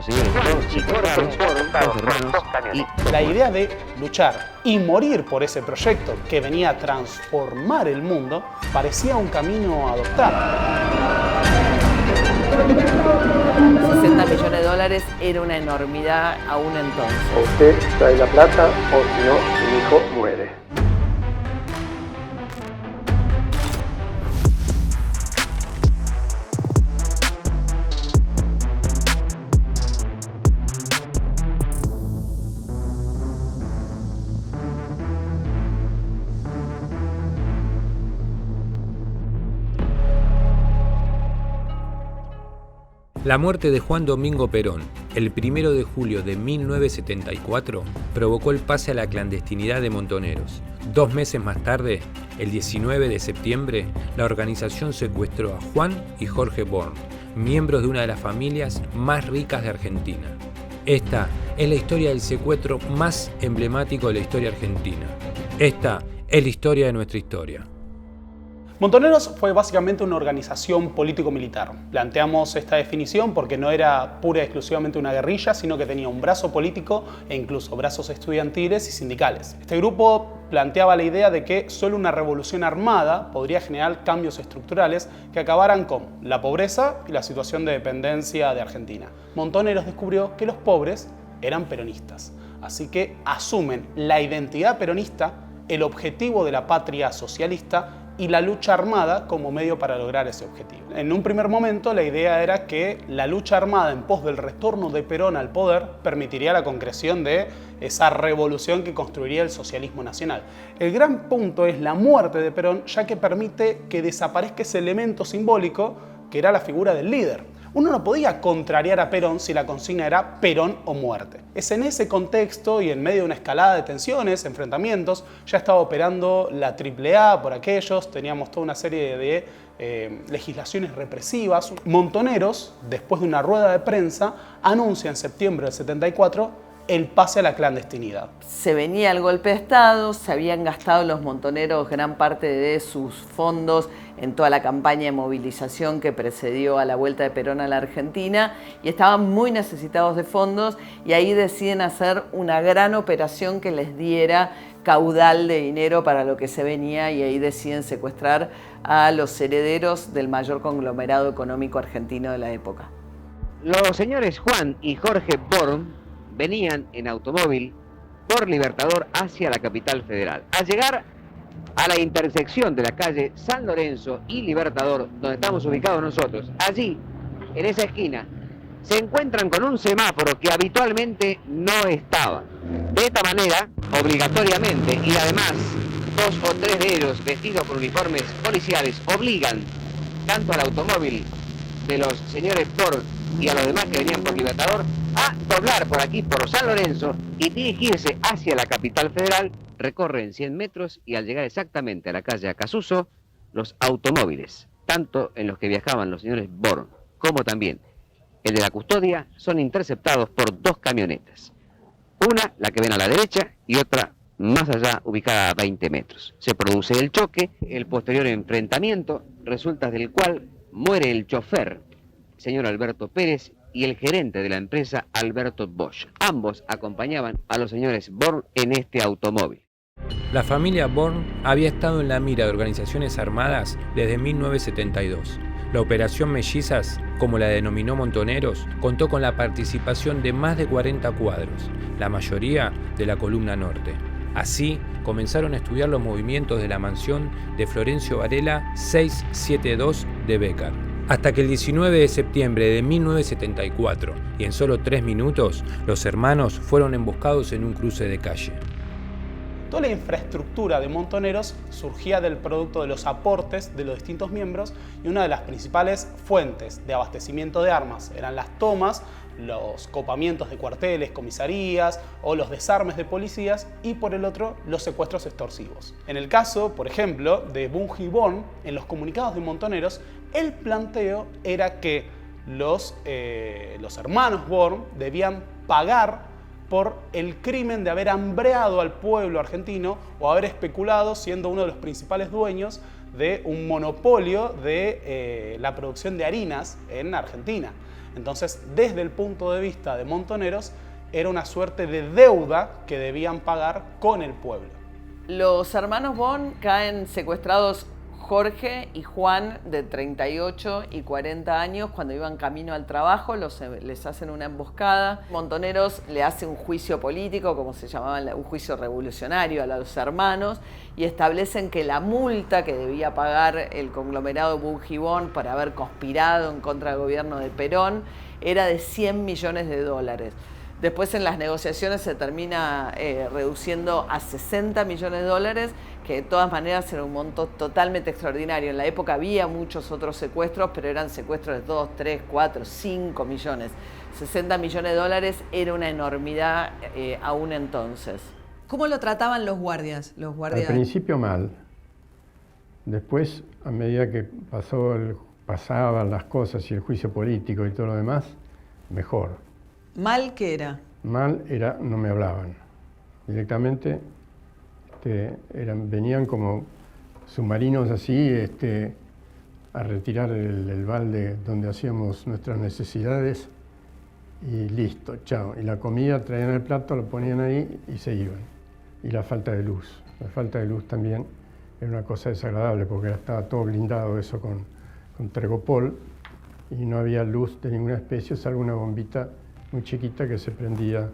los señores Born secuestrados, dos hermanos, y la idea de luchar y morir por ese proyecto que venía a transformar el mundo parecía un camino a adoptar. 60 millones de dólares era una enormidad aún entonces. O usted trae la plata o si no, su hijo muere. La muerte de Juan Domingo Perón, el 1 de julio de 1974, provocó el pase a la clandestinidad de Montoneros. 2 meses más tarde, el 19 de septiembre, la organización secuestró a Juan y Jorge Born, miembros de una de las familias más ricas de Argentina. Esta es la historia del secuestro más emblemático de la historia argentina. Esta es la historia de nuestra historia. Montoneros fue básicamente una organización político-militar. Planteamos esta definición porque no era pura y exclusivamente una guerrilla, sino que tenía un brazo político e incluso brazos estudiantiles y sindicales. Este grupo planteaba la idea de que solo una revolución armada podría generar cambios estructurales que acabaran con la pobreza y la situación de dependencia de Argentina. Montoneros descubrió que los pobres eran peronistas, así que asumen la identidad peronista, el objetivo de la patria socialista y la lucha armada como medio para lograr ese objetivo. En un primer momento la idea era que la lucha armada en pos del retorno de Perón al poder permitiría la concreción de esa revolución que construiría el socialismo nacional. El gran punto es la muerte de Perón, ya que permite que desaparezca ese elemento simbólico que era la figura del líder. Uno no podía contrariar a Perón si la consigna era Perón o muerte. Es en ese contexto y en medio de una escalada de tensiones, enfrentamientos, ya estaba operando la AAA por aquellos, teníamos toda una serie de legislaciones represivas. Montoneros, después de una rueda de prensa, anuncia en septiembre del 74 el pase a la clandestinidad. Se venía el golpe de Estado, se habían gastado los montoneros gran parte de sus fondos en toda la campaña de movilización que precedió a la vuelta de Perón a la Argentina y estaban muy necesitados de fondos y ahí deciden hacer una gran operación que les diera caudal de dinero para lo que se venía y ahí deciden secuestrar a los herederos del mayor conglomerado económico argentino de la época. los señores Juan y Jorge Born venían en automóvil por Libertador hacia la capital federal. Al llegar a la intersección de la calle San Lorenzo y Libertador, donde estamos ubicados nosotros, allí, en esa esquina, se encuentran con un semáforo que habitualmente no estaba. De esta manera, obligatoriamente, y además 2 o 3 de ellos vestidos con uniformes policiales obligan tanto al automóvil de los señores Born y a los demás que venían por Libertador a doblar por aquí, por San Lorenzo, y dirigirse hacia la capital federal. Recorren 100 metros y al llegar exactamente a la calle Acasuso, los automóviles, tanto en los que viajaban los señores Born como también el de la custodia, son interceptados por 2 camionetas. Una, la que ven a la derecha, y otra más allá, ubicada a 20 metros. Se produce el choque, el posterior enfrentamiento, resultas del cual muere el chofer, señor Alberto Pérez, y el gerente de la empresa, Alberto Bosch. Ambos acompañaban a los señores Born en este automóvil. La familia Born había estado en la mira de organizaciones armadas desde 1972. La Operación Mellizas, como la denominó Montoneros, contó con la participación de más de 40 cuadros, la mayoría de la Columna Norte. Así, comenzaron a estudiar los movimientos de la mansión de Florencio Varela 672 de Bécar. Hasta que el 19 de septiembre de 1974, y en solo 3 minutos, los hermanos fueron emboscados en un cruce de calle. Toda la infraestructura de Montoneros surgía del producto de los aportes de los distintos miembros y una de las principales fuentes de abastecimiento de armas eran las tomas, los copamientos de cuarteles, comisarías o los desarmes de policías y por el otro los secuestros extorsivos. En el caso, por ejemplo, de Bunge y Born, en los comunicados de Montoneros, el planteo era que los hermanos Born debían pagar por el crimen de haber hambreado al pueblo argentino o haber especulado siendo uno de los principales dueños de un monopolio de la producción de harinas en Argentina. Entonces, desde el punto de vista de Montoneros, era una suerte de deuda que debían pagar con el pueblo. Los hermanos Born caen secuestrados Jorge y Juan, de 38 y 40 años, cuando iban camino al trabajo, les hacen una emboscada. Montoneros le hace un juicio político, como se llamaba, un juicio revolucionario a los hermanos, y establecen que la multa que debía pagar el conglomerado Bunge y Born por haber conspirado en contra del gobierno de Perón era de $100 millones. Después en las negociaciones se termina reduciendo a $60 millones, que de todas maneras era un monto totalmente extraordinario. En la época había muchos otros secuestros, pero eran secuestros de 2, 3, 4, 5 millones. $60 millones era una enormidad aún entonces. ¿Cómo lo trataban los guardias? Al principio mal. Después, a medida que pasaban las cosas y el juicio político y todo lo demás, mejor. ¿Mal qué era? Mal era, no me hablaban. Directamente venían como submarinos así a retirar el balde donde hacíamos nuestras necesidades y listo, chao. Y la comida traían el plato, lo ponían ahí y se iban. Y la falta de luz. La falta de luz también era una cosa desagradable porque estaba todo blindado eso con Tergopol y no había luz de ninguna especie, salvo una bombita muy chiquita que se prendía.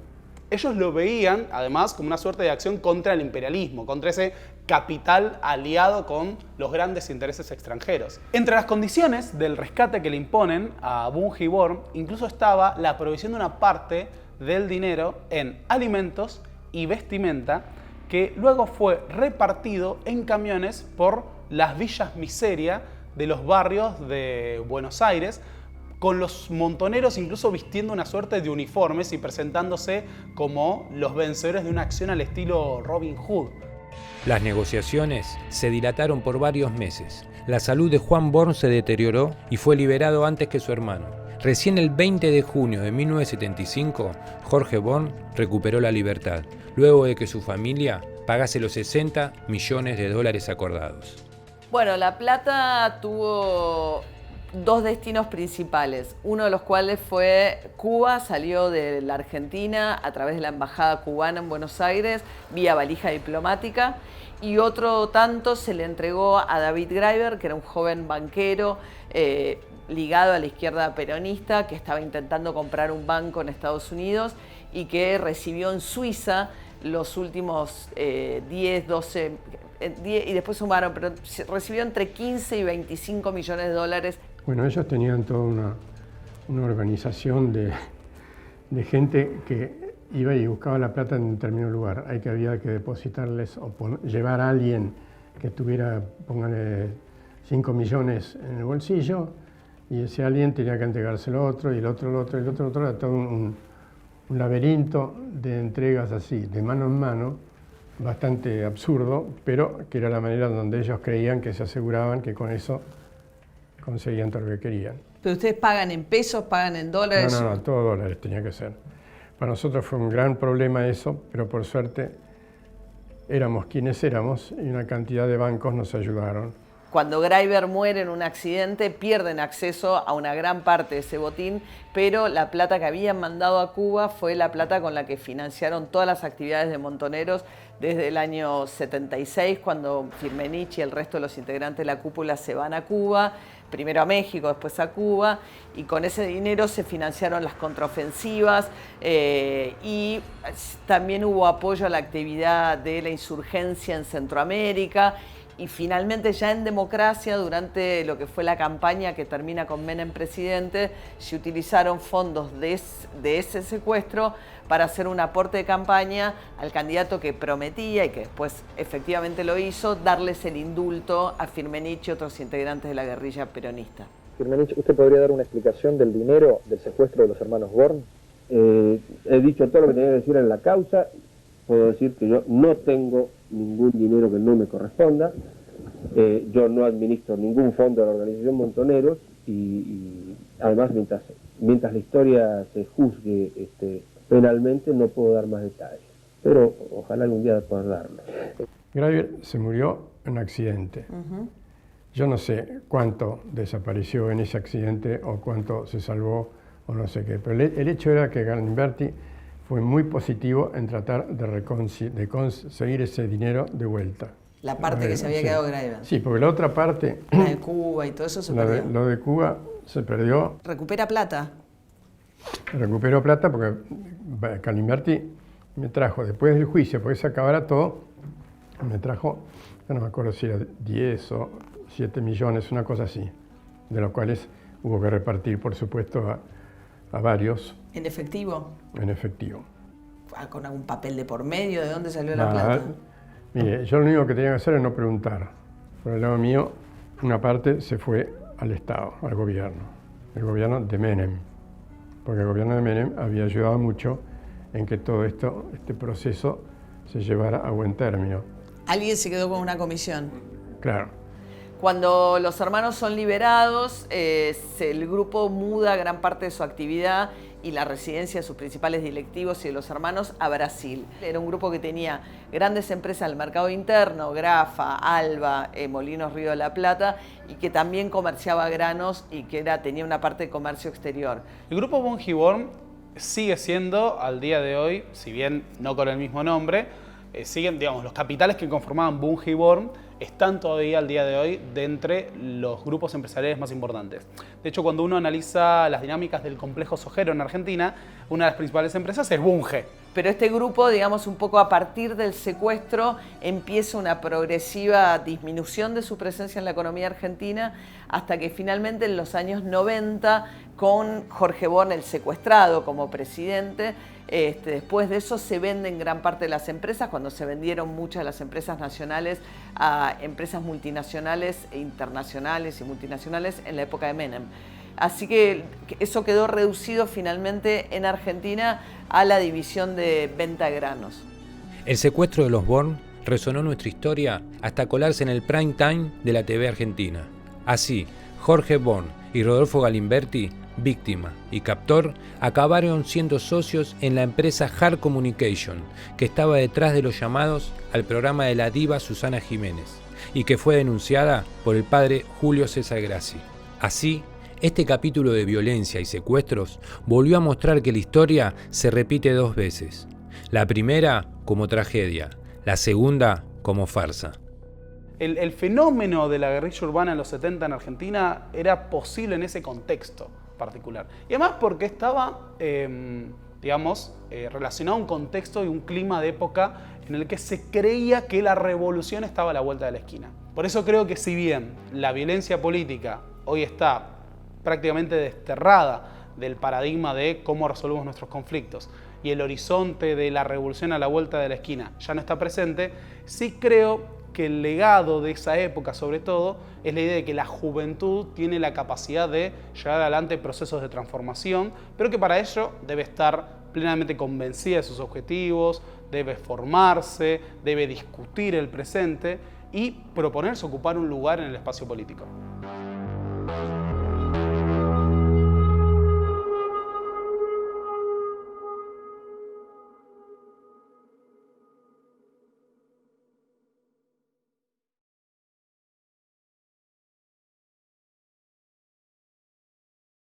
Ellos lo veían, además, como una suerte de acción contra el imperialismo, contra ese capital aliado con los grandes intereses extranjeros. Entre las condiciones del rescate que le imponen a Bunge y Born, incluso estaba la provisión de una parte del dinero en alimentos y vestimenta, que luego fue repartido en camiones por las villas miseria de los barrios de Buenos Aires, con los montoneros incluso vistiendo una suerte de uniformes y presentándose como los vencedores de una acción al estilo Robin Hood. Las negociaciones se dilataron por varios meses. La salud de Juan Born se deterioró y fue liberado antes que su hermano. Recién el 20 de junio de 1975, Jorge Born recuperó la libertad, luego de que su familia pagase los $60 millones acordados. Bueno, La Plata tuvo dos destinos principales, uno de los cuales fue Cuba. Salió de la Argentina a través de la embajada cubana en Buenos Aires vía valija diplomática, y otro tanto se le entregó a David Graeber, que era un joven banquero ligado a la izquierda peronista, que estaba intentando comprar un banco en Estados Unidos y que recibió en Suiza los últimos 10, 12 y después sumaron, pero recibió entre 15 y $25 millones. Bueno, ellos tenían toda una organización de gente que iba y buscaba la plata en un determinado lugar. Había que depositarles o llevar a alguien que tuviera, póngale, 5 millones en el bolsillo, y ese alguien tenía que entregárselo a otro, y el otro, era todo un laberinto de entregas así, de mano en mano, bastante absurdo, pero que era la manera donde ellos creían que se aseguraban que con eso conseguían todo lo que querían. ¿Pero ustedes pagan en pesos, pagan en dólares? No, todo dólares tenía que ser. Para nosotros fue un gran problema eso, pero por suerte éramos quienes éramos y una cantidad de bancos nos ayudaron. Cuando Graeber muere en un accidente, pierden acceso a una gran parte de ese botín, pero la plata que habían mandado a Cuba fue la plata con la que financiaron todas las actividades de Montoneros desde el año 76, cuando Firmenich y el resto de los integrantes de la cúpula se van a Cuba, primero a México, después a Cuba, y con ese dinero se financiaron las contraofensivas y también hubo apoyo a la actividad de la insurgencia en Centroamérica. Y finalmente, ya en democracia, durante lo que fue la campaña que termina con Menem presidente, se utilizaron fondos de ese secuestro para hacer un aporte de campaña al candidato que prometía, y que después efectivamente lo hizo, darles el indulto a Firmenich y otros integrantes de la guerrilla peronista. Firmenich, ¿usted podría dar una explicación del dinero del secuestro de los hermanos Born? He dicho todo lo que tenía que decir en la causa. Puedo decir que yo no tengo ningún dinero que no me corresponda. Yo no administro ningún fondo de la organización Montoneros y además mientras la historia se juzgue penalmente no puedo dar más detalles. Pero ojalá algún día pueda darlo. Graeber se murió en un accidente. Yo no sé cuánto desapareció en ese accidente o cuánto se salvó o no sé qué. Pero el hecho era que Galimberti fue muy positivo en tratar de conseguir ese dinero de vuelta. La parte que se había quedado Graeber. Sí, porque la otra parte, La de Cuba y todo eso se perdió. lo de Cuba se perdió. Recupera plata. Recuperó plata porque Galimberti me trajo, después del juicio, porque se acabara todo, me trajo, ya no me acuerdo si era 10 o 7 millones, una cosa así, de los cuales hubo que repartir, por supuesto, a varios. ¿En efectivo? En efectivo. ¿Con algún papel de por medio? ¿De dónde salió la plata? Mire, yo lo único que tenía que hacer es no preguntar. Por el lado mío, una parte se fue al Estado, al gobierno, el gobierno de Menem, porque el gobierno de Menem había ayudado mucho en que todo este proceso se llevara a buen término. ¿Alguien se quedó con una comisión? Claro. Cuando los hermanos son liberados, el grupo muda gran parte de su actividad y la residencia de sus principales directivos y de los hermanos a Brasil. Era un grupo que tenía grandes empresas del mercado interno, Grafa, Alba, Molinos Río de la Plata, y que también comerciaba granos y que tenía una parte de comercio exterior. El grupo Von Giborn sigue siendo, al día de hoy, si bien no con el mismo nombre, siguen, digamos, los capitales que conformaban Von Giborn están todavía al día de hoy de entre los grupos empresariales más importantes. De hecho, cuando uno analiza las dinámicas del complejo sojero en Argentina, una de las principales empresas es Bunge. Pero este grupo, digamos, un poco a partir del secuestro, empieza una progresiva disminución de su presencia en la economía argentina, hasta que finalmente en los años 90, con Jorge Born, el secuestrado, como presidente, después de eso se venden gran parte de las empresas, cuando se vendieron muchas de las empresas nacionales a empresas multinacionales e internacionales y multinacionales en la época de Menem. Así que eso quedó reducido finalmente en Argentina a la división de venta de granos. El secuestro de los Born resonó nuestra historia hasta colarse en el prime time de la TV argentina. Así, Jorge Born y Rodolfo Galimberti, víctima y captor, acabaron siendo socios en la empresa Hard Communication, que estaba detrás de los llamados al programa de la diva Susana Jiménez, y que fue denunciada por el padre Julio César Grassi. Así, este capítulo de violencia y secuestros volvió a mostrar que la historia se repite dos veces. La primera como tragedia, la segunda como farsa. El fenómeno de la guerrilla urbana en los 70 en Argentina era posible en ese contexto particular. Y además porque estaba, relacionado a un contexto y un clima de época en el que se creía que la revolución estaba a la vuelta de la esquina. Por eso creo que si bien la violencia política hoy está prácticamente desterrada del paradigma de cómo resolvemos nuestros conflictos y el horizonte de la revolución a la vuelta de la esquina ya no está presente, sí creo que el legado de esa época, sobre todo, es la idea de que la juventud tiene la capacidad de llevar adelante procesos de transformación, pero que para ello debe estar plenamente convencida de sus objetivos, debe formarse, debe discutir el presente y proponerse ocupar un lugar en el espacio político.